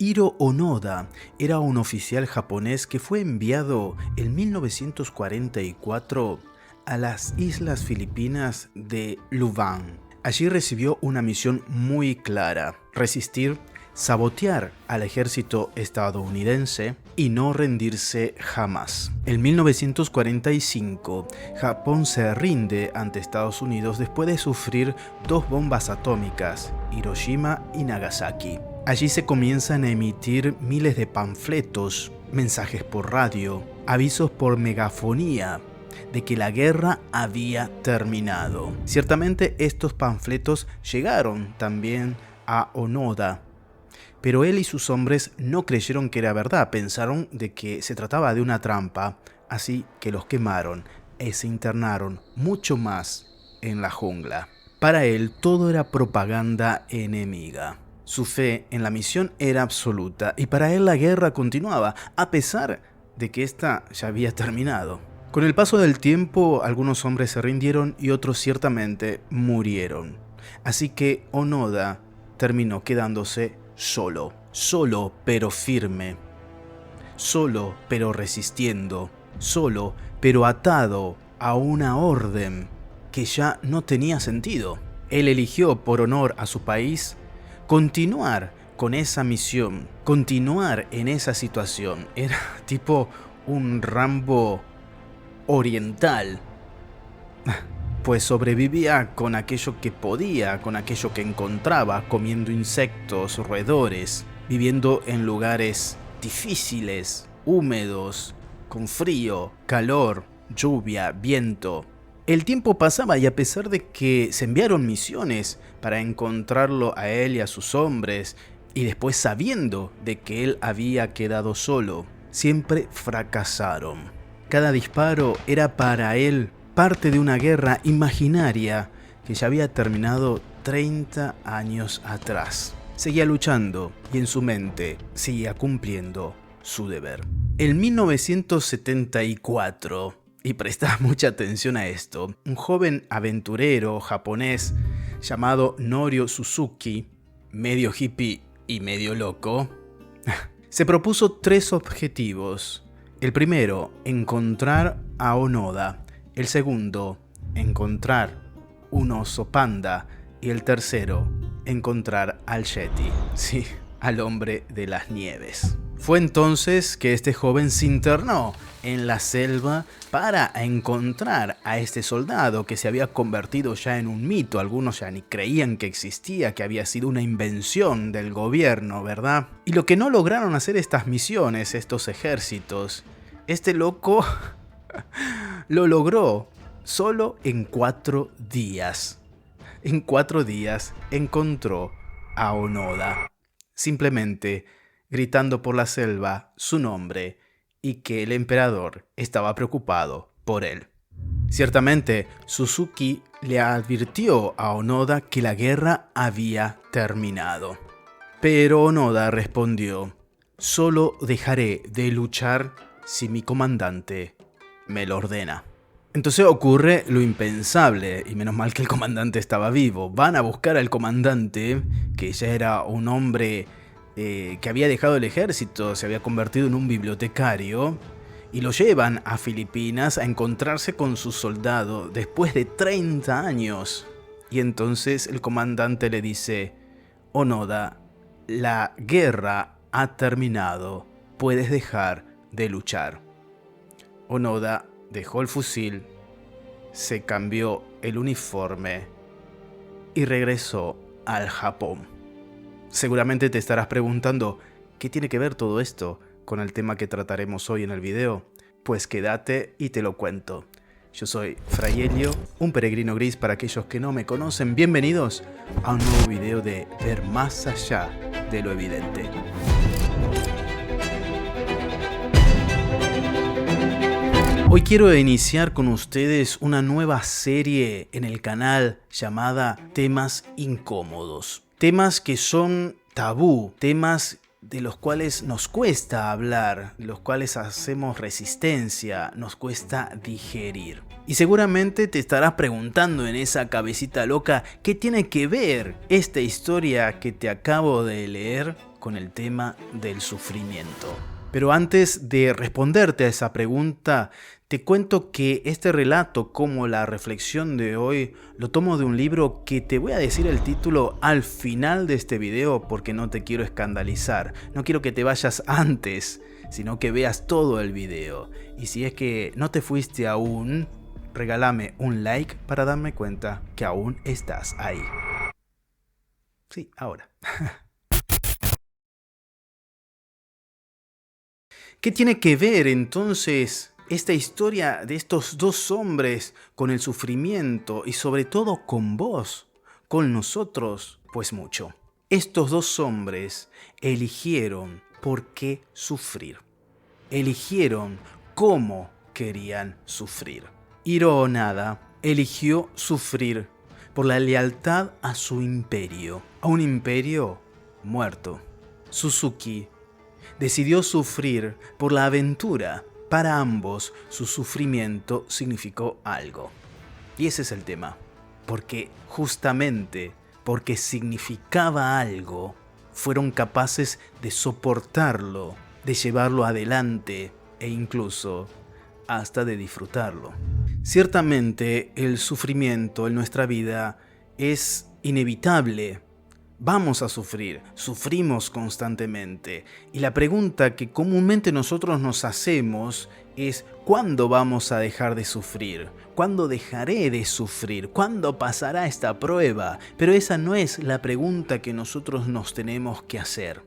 Hiro Onoda era un oficial japonés que fue enviado en 1944 a las islas filipinas de Lubang. Allí recibió una misión muy clara: resistir, sabotear al ejército estadounidense y no rendirse jamás. En 1945, Japón se rinde ante Estados Unidos después de sufrir 2 bombas atómicas, Hiroshima y Nagasaki. Allí se comienzan a emitir miles de panfletos, mensajes por radio, avisos por megafonía de que la guerra había terminado. Ciertamente estos panfletos llegaron también a Onoda, pero él y sus hombres no creyeron que era verdad, pensaron de que se trataba de una trampa, así que los quemaron y se internaron mucho más en la jungla. Para él todo era propaganda enemiga. Su fe en la misión era absoluta y para él la guerra continuaba, a pesar de que esta ya había terminado. Con el paso del tiempo, algunos hombres se rindieron y otros ciertamente murieron. Así que Onoda terminó quedándose solo pero firme, solo pero resistiendo, solo pero atado a una orden que ya no tenía sentido. Él eligió, por honor a su país, continuar con esa misión, continuar en esa situación. Era tipo un Rambo oriental, pues sobrevivía con aquello que podía, con aquello que encontraba, comiendo insectos, roedores, viviendo en lugares difíciles, húmedos, con frío, calor, lluvia, viento. El tiempo pasaba y a pesar de que se enviaron misiones para encontrarlo a él y a sus hombres, y después sabiendo de que él había quedado solo, siempre fracasaron. Cada disparo era para él parte de una guerra imaginaria que ya había terminado 30 años atrás. Seguía luchando y en su mente seguía cumpliendo su deber. En 1974, y presta mucha atención a esto, un joven aventurero japonés llamado Norio Suzuki, medio hippie y medio loco, se propuso 3 objetivos. El primero, encontrar a Onoda. El segundo, encontrar un oso panda. Y el tercero, encontrar al Yeti. Sí, al hombre de las nieves. Fue entonces que este joven se internó en la selva para encontrar a este soldado que se había convertido ya en un mito. Algunos ya ni creían que existía, que había sido una invención del gobierno, ¿verdad? Y lo que no lograron hacer estas misiones, estos ejércitos, este loco lo logró solo en 4 días. En 4 días encontró a Onoda, simplemente gritando por la selva su nombre y que el emperador estaba preocupado por él. Ciertamente, Suzuki le advirtió a Onoda que la guerra había terminado. Pero Onoda respondió: solo dejaré de luchar si mi comandante me lo ordena. Entonces ocurre lo impensable, y menos mal que el comandante estaba vivo. Van a buscar al comandante, que ya era un hombre que había dejado el ejército, se había convertido en un bibliotecario, y lo llevan a Filipinas a encontrarse con su soldado después de 30 años. Y entonces el comandante le dice: Onoda, la guerra ha terminado, puedes dejar de luchar. Onoda dejó el fusil, se cambió el uniforme y regresó al Japón. Seguramente te estarás preguntando, ¿qué tiene que ver todo esto con el tema que trataremos hoy en el video? Pues quédate y te lo cuento. Yo soy Fray Helio, un peregrino gris para aquellos que no me conocen. Bienvenidos a un nuevo video de Ver Más Allá de lo Evidente. Hoy quiero iniciar con ustedes una nueva serie en el canal llamada Temas Incómodos. Temas que son tabú, temas de los cuales nos cuesta hablar, de los cuales hacemos resistencia, nos cuesta digerir. Y seguramente te estarás preguntando en esa cabecita loca, ¿qué tiene que ver esta historia que te acabo de leer con el tema del sufrimiento. Pero antes de responderte a esa pregunta, te cuento que este relato, como la reflexión de hoy, lo tomo de un libro que te voy a decir el título al final de este video porque no te quiero escandalizar. No quiero que te vayas antes, sino que veas todo el video. Y si es que no te fuiste aún, regálame un like para darme cuenta que aún estás ahí. Sí, ahora. ¿Qué tiene que ver entonces esta historia de estos dos hombres con el sufrimiento y sobre todo con vos, con nosotros? Pues mucho. Estos dos hombres eligieron por qué sufrir. Eligieron cómo querían sufrir. Hiro Onoda eligió sufrir por la lealtad a su imperio, a un imperio muerto. Suzuki decidió sufrir por la aventura. Para ambos, su sufrimiento significó algo. Y ese es el tema. Porque justamente porque significaba algo, fueron capaces de soportarlo, de llevarlo adelante e incluso hasta de disfrutarlo. Ciertamente, el sufrimiento en nuestra vida es inevitable. Vamos a sufrir, sufrimos constantemente. Y la pregunta que comúnmente nosotros nos hacemos es ¿cuándo vamos a dejar de sufrir? ¿Cuándo dejaré de sufrir? ¿Cuándo pasará esta prueba? Pero esa no es la pregunta que nosotros nos tenemos que hacer.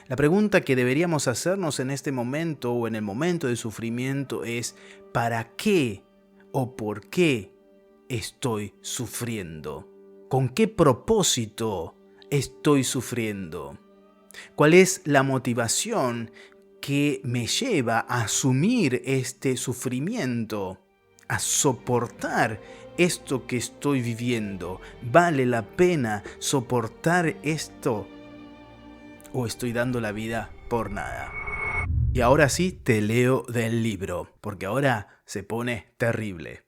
La pregunta que deberíamos hacernos en este momento o en el momento de sufrimiento es ¿para qué o por qué estoy sufriendo? ¿Con qué propósito estoy sufriendo? ¿Cuál es la motivación que me lleva a asumir este sufrimiento, a soportar esto que estoy viviendo? ¿Vale la pena soportar esto? ¿O estoy dando la vida por nada? Y ahora sí te leo del libro, porque ahora se pone terrible.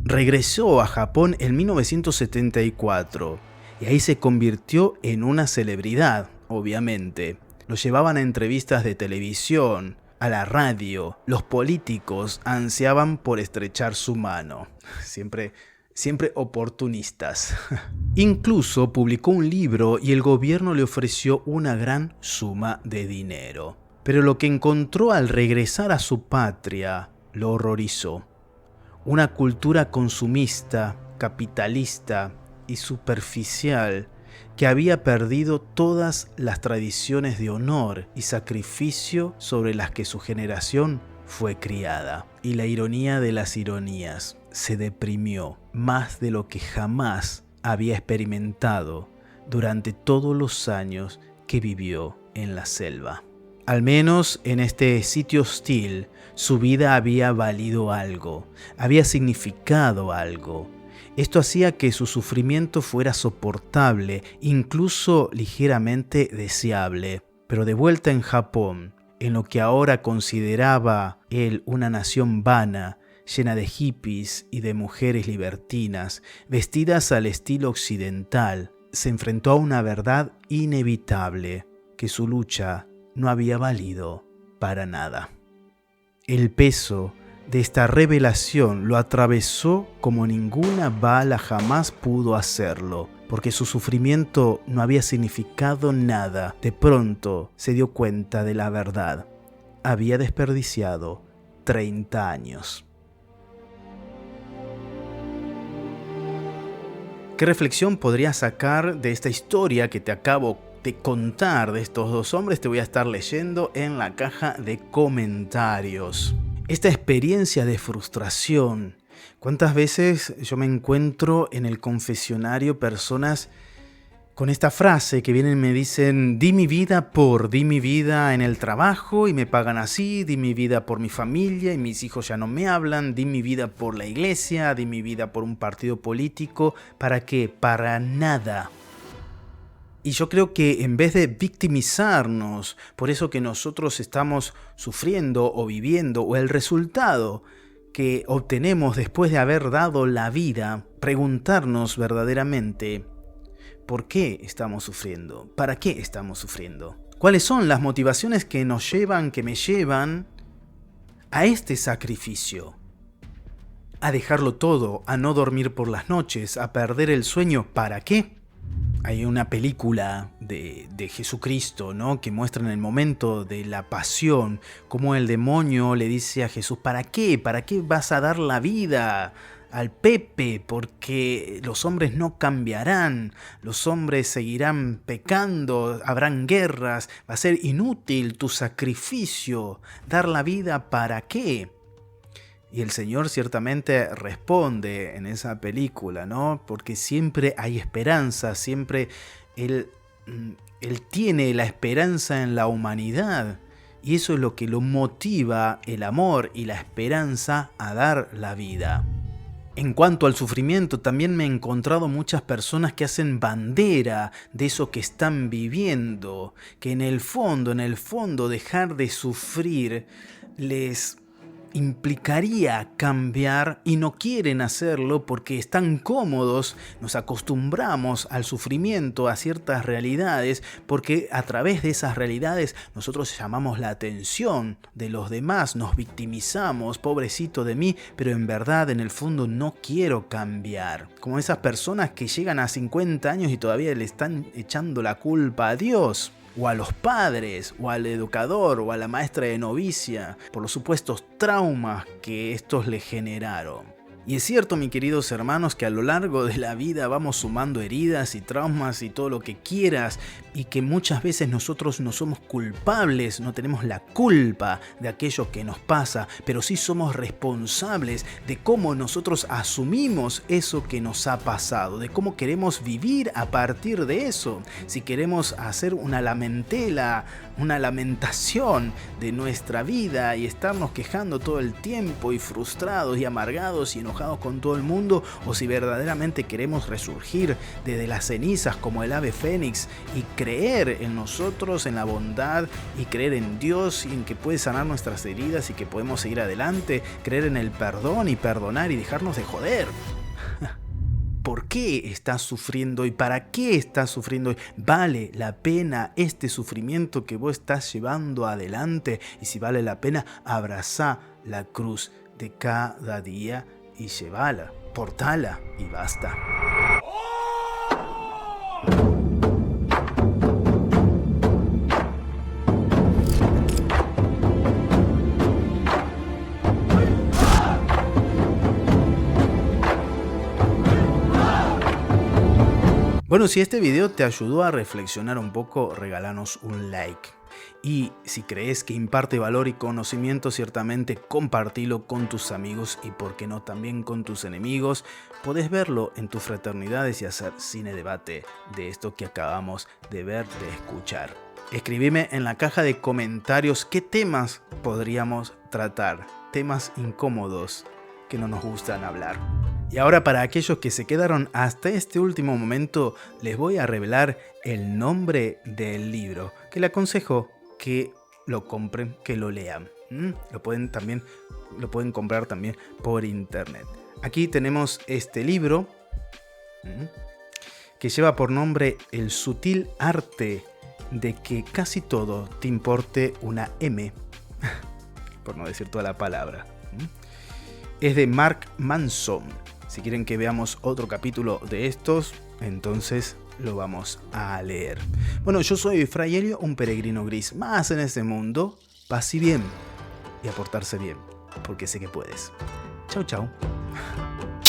Regresó a Japón en 1974 y ahí se convirtió en una celebridad, obviamente. Lo llevaban a entrevistas de televisión, a la radio. Los políticos ansiaban por estrechar su mano. Siempre oportunistas. Incluso publicó un libro y el gobierno le ofreció una gran suma de dinero. Pero lo que encontró al regresar a su patria lo horrorizó. Una cultura consumista, capitalista y superficial que había perdido todas las tradiciones de honor y sacrificio sobre las que su generación fue criada. Y la ironía de las ironías, se deprimió más de lo que jamás había experimentado durante todos los años que vivió en la selva. Al menos en este sitio hostil, su vida había valido algo, había significado algo. Esto hacía que su sufrimiento fuera soportable, incluso ligeramente deseable. Pero de vuelta en Japón, en lo que ahora consideraba él una nación vana, llena de hippies y de mujeres libertinas, vestidas al estilo occidental, se enfrentó a una verdad inevitable, que su lucha no había valido para nada. El peso de esta revelación lo atravesó como ninguna bala jamás pudo hacerlo, porque su sufrimiento no había significado nada. De pronto se dio cuenta de la verdad. Había desperdiciado 30 años. ¿Qué reflexión podrías sacar de esta historia que te acabo de contar de estos dos hombres? Te voy a estar leyendo en la caja de comentarios. Esta experiencia de frustración. ¿Cuántas veces yo me encuentro en el confesionario personas con esta frase que vienen y me dicen: di mi vida en el trabajo y me pagan así, di mi vida por mi familia y mis hijos ya no me hablan, di mi vida por la iglesia, di mi vida por un partido político? ¿Para qué? Para nada. Y yo creo que en vez de victimizarnos por eso que nosotros estamos sufriendo o viviendo, o el resultado que obtenemos después de haber dado la vida, preguntarnos verdaderamente: ¿Por qué estamos sufriendo? ¿Para qué estamos sufriendo? ¿Cuáles son las motivaciones que me llevan a este sacrificio? A dejarlo todo, a no dormir por las noches, a perder el sueño. ¿Para qué? Hay una película de Jesucristo, ¿no?, que muestra en el momento de la pasión cómo el demonio le dice a Jesús: ¿para qué? ¿Para qué vas a dar la vida al Pepe? Porque los hombres no cambiarán, los hombres seguirán pecando, habrán guerras, va a ser inútil tu sacrificio, dar la vida, ¿para qué? Y el Señor ciertamente responde en esa película, ¿no? Porque siempre hay esperanza, siempre Él tiene la esperanza en la humanidad. Y eso es lo que lo motiva, el amor y la esperanza, a dar la vida. En cuanto al sufrimiento, también me he encontrado muchas personas que hacen bandera de eso que están viviendo, que en el fondo, dejar de sufrir les implicaría cambiar y no quieren hacerlo porque están cómodos. Nos acostumbramos al sufrimiento, a ciertas realidades, porque a través de esas realidades nosotros llamamos la atención de los demás, nos victimizamos, pobrecito de mí, pero en verdad en el fondo no quiero cambiar. Como esas personas que llegan a 50 años y todavía le están echando la culpa a Dios, o a los padres, o al educador, o a la maestra de novicia, por los supuestos traumas que estos le generaron. Y es cierto, mis queridos hermanos, que a lo largo de la vida vamos sumando heridas y traumas y todo lo que quieras, y que muchas veces nosotros no somos culpables, no tenemos la culpa de aquello que nos pasa, pero sí somos responsables de cómo nosotros asumimos eso que nos ha pasado, de cómo queremos vivir a partir de eso. Si queremos hacer una lamentela, una lamentación de nuestra vida y estarnos quejando todo el tiempo y frustrados y amargados y enojados con todo el mundo, o si verdaderamente queremos resurgir desde las cenizas como el ave fénix y creer en nosotros, en la bondad, y creer en Dios y en que puede sanar nuestras heridas y que podemos seguir adelante, creer en el perdón y perdonar y dejarnos de joder. ¿Por qué estás sufriendo y para qué estás sufriendo? ¿Vale la pena este sufrimiento que vos estás llevando adelante? Y si vale la pena, abrazá la cruz de cada día y llévala, portala y basta. Bueno, si este video te ayudó a reflexionar un poco, regálanos un like. Y si crees que imparte valor y conocimiento, ciertamente compartilo con tus amigos y, por qué no, también con tus enemigos. Podés verlo en tus fraternidades y hacer cine debate de esto que acabamos de ver, de escuchar. Escribime en la caja de comentarios qué temas podríamos tratar, temas incómodos que no nos gustan hablar. Y ahora, para aquellos que se quedaron hasta este último momento, les voy a revelar el nombre del libro, que le aconsejo que lo compren, que lo lean. Lo pueden comprar también por internet. Aquí tenemos este libro que lleva por nombre El sutil arte de que casi todo te importe una M, por no decir toda la palabra. Es de Mark Manson. Si quieren que veamos otro capítulo de estos, entonces lo vamos a leer. Bueno, yo soy Fray Helio, un peregrino gris más en este mundo. Paz y bien, y a portarse bien, porque sé que puedes. Chau, chau.